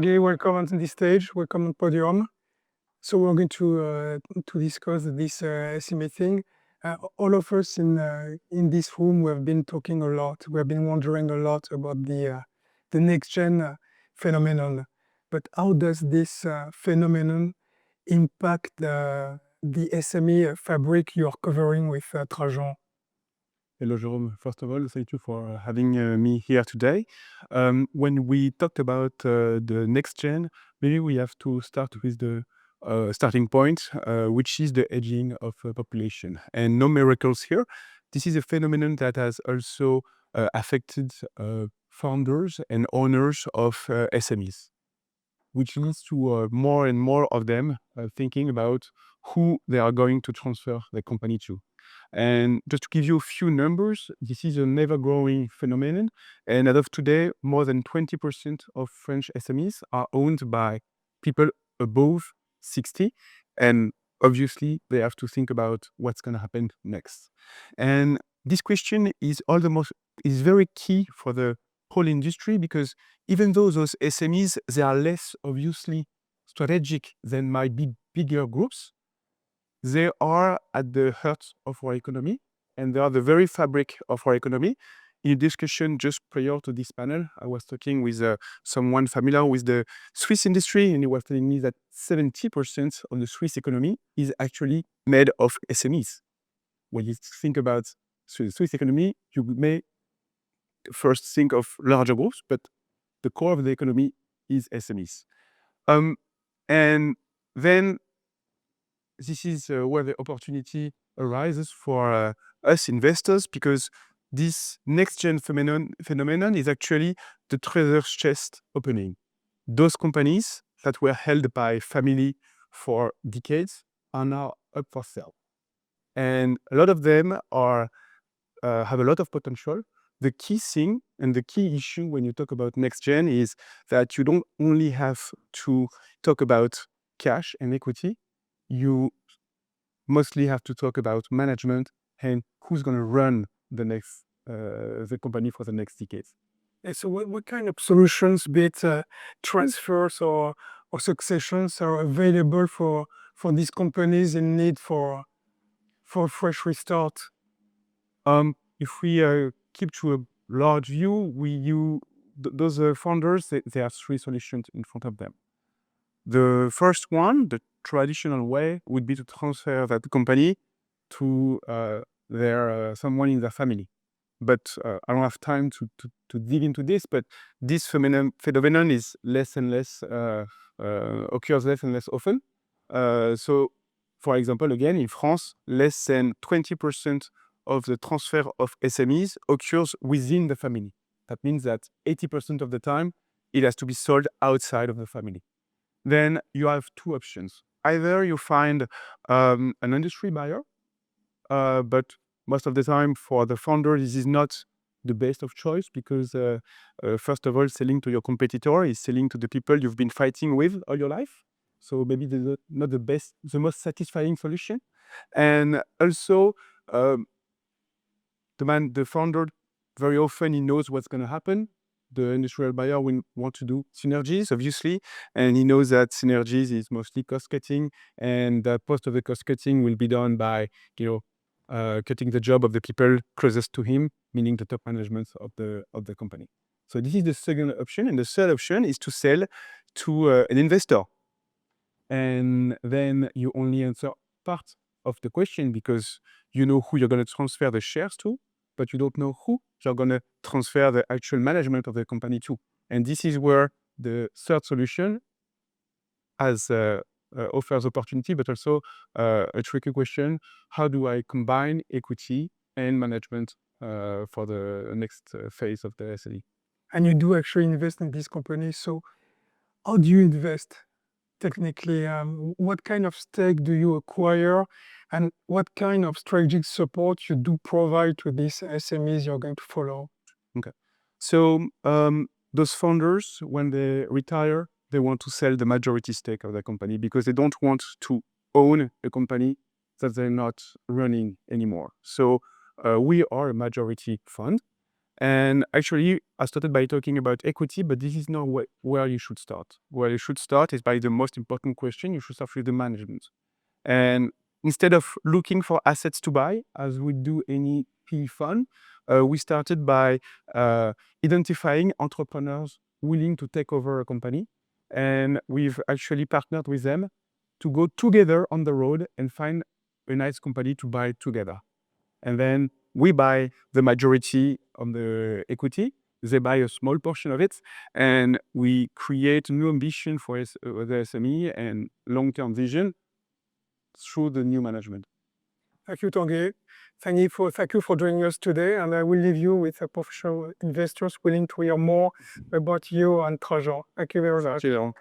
Tanguy, welcome on this stage. Welcome on PODIUM. So we're going to discuss this SME thing. All of us in this room, we have been talking a lot. We have been wondering a lot about the next gen phenomenon. But how does this phenomenon impact the SME fabric you are covering with Trajan? Hello, Jerome. First of all, thank you for having me here today. When we talked about the next gen, maybe we have to start with the starting point, which is the aging of population. And no miracles here. This is a phenomenon that has also affected founders and owners of SMEs, which leads to more and more of them thinking about who they are going to transfer their company to. And just to give you a few numbers, this is an ever-growing phenomenon. And as of today, more than 20% of French SMEs are owned by people above 60. And obviously, they have to think about what's going to happen next. And this question is very key for the whole industry, because even though those SMEs, they are less obviously strategic than might be bigger groups, they are at the heart of our economy, and they are the very fabric of our economy. In a discussion just prior to this panel, I was talking with someone familiar with the Swiss industry, and he was telling me that 70% of the Swiss economy is actually made of SMEs. When you think about the Swiss economy, you may first think of larger groups, but the core of the economy is SMEs. And then this is where the opportunity arises for us investors, because this next-gen phenomenon is actually the treasure chest opening. Those companies that were held by family for decades are now up for sale. And a lot of them have a lot of potential. The key thing and the key issue when you talk about next-gen is that you don't only have to talk about cash and equity, you mostly have to talk about management and who's going to run the company for the next decades. And so what kind of solutions, be it transfers or successions, are available for these companies in need for a fresh restart? If we keep to a large view, those founders, they have three solutions in front of them. The first one, the traditional way, would be to transfer that company to someone in their family. But I don't have time to dig into this, but this phenomenon is less and less, occurs less and less often. So, for example, again, in France, less than 20% of the transfer of SMEs occurs within the family. That means that 80% of the time, it has to be sold outside of the family. Then you have two options. Either you find an industry buyer, but most of the time for the founder, this is not the best of choice, because first of all, selling to your competitor is selling to the people you've been fighting with all your life. So maybe not the most satisfying solution. And also, the founder, very often he knows what's going to happen. The industrial buyer will want to do synergies, obviously, and he knows that synergies is mostly cost cutting, and that most of the cost cutting will be done by, cutting the job of the people closest to him, meaning the top management of the company. So this is the second option, and the third option is to sell to an investor. And then you only answer part of the question, because you know who you're going to transfer the shares to, but you don't know who you're going to transfer the actual management of the company to. And this is where the third solution offers opportunity, but also a tricky question. How do I combine equity and management for the next phase of the SME? And you do actually invest in these companies. So how do you invest technically? What kind of stake do you acquire? And what kind of strategic support you do provide to these SMEs you're going to follow? Okay. So those founders, when they retire, they want to sell the majority stake of the company, because they don't want to own a company that they're not running anymore. So we are a majority fund, And actually, I started by talking about equity, but this is not where you should start. Where you should start is by the most important question. You should start with the management. And instead of looking for assets to buy, as we do any PE fund, we started by identifying entrepreneurs willing to take over a company. And we've actually partnered with them to go together on the road and find a nice company to buy together. And then we buy the majority of the equity. They buy a small portion of it, and we create new ambition for the SME and long-term vision through the new management. Thank you, Tanguy. Thank you for joining us today, and I will leave you with professional investors willing to hear more about you and Trajan. Thank you very much. Cheers.